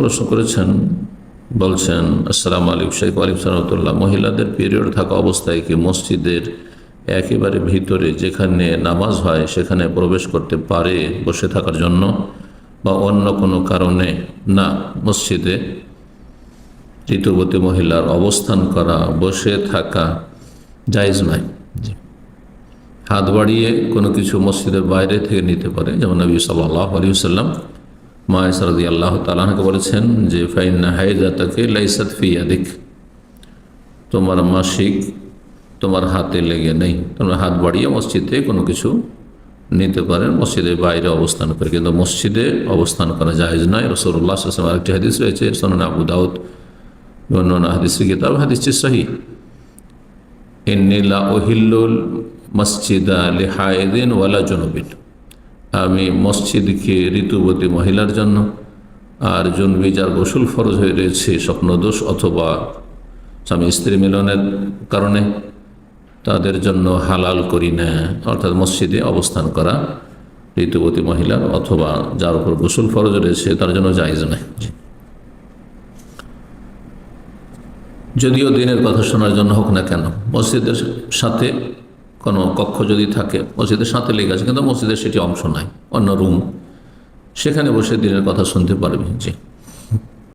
প্রশ্ন করেছেন, বলছেন আসসালামু আলাইকুম শেখ। ওয়ালাইকুম সালাম। মহিলাদের পিরিয়ড থাকা অবস্থায় কি মসজিদের একেবারে ভিতরে যেখানে নামাজ হয় সেখানে প্রবেশ করতে পারে বসে থাকার জন্য, বা অন্য কোনো কারণে? না, মসজিদে ঋতুবতী মহিলার অবস্থান করা, বসে থাকা জায়েজ নয়। হাত বাড়িয়ে কোনো কিছু মসজিদের বাইরে থেকে নিতে পারে, যেমন নবী সাল্লাল্লাহু আলাইহি ওয়াসাল্লাম মা আয়েশা রাদিয়াল্লাহু তাআলা আনহাকে বলেছেন যে ফাইন্না হাইযাতাকা লাইসাত ফি ইয়াদিক, তোমার মাসিক তোমার হাতে লেগে নেই। তোমরা হাত বাড়িয়ে মসজিদে কোনো কিছু নিতে পারেন, মসজিদের বাইরে অবস্থান করে, কিন্তু মসজিদে অবস্থান করা জায়েজ নয়। রাসূলুল্লাহ সাল্লাল্লাহু আলাইহি ওয়াসাল্লাম আরেকটি হাদিস রয়েছে সুনান আবু দাউদ অন্যান্য হাদিসের কিতাব, হাদিসটি সহিহ, ইন্নী লা উহিল্লুল মসজিদা লিহাইদিন ওয়ালা জুনুবিন, আমি মসজিদকে ঋতুবতী মহিলার জন্য আর জুনবি যার গোসল ফরজ হয়ে রয়েছে স্বপ্নদোষ অথবা স্বামী স্ত্রী মিলনের কারণে, তাদের জন্য হালাল করি না। অর্থাৎ মসজিদে অবস্থান করা ঋতুবতী মহিলার অথবা যার উপর গোসল ফরজ রয়েছে তার জন্য জায়েজ নয়। যদিও দিনের কথা শোনার জন্য হোক না কেন, মসজিদের সাথে কোনো কক্ষ যদি থাকে, মসজিদের সাথে লেগে আছে কিন্তু মসজিদের সেটি অংশ নাই, অন্য রুম, সেখানে বসে দিনের কথা শুনতে পারবে। জি।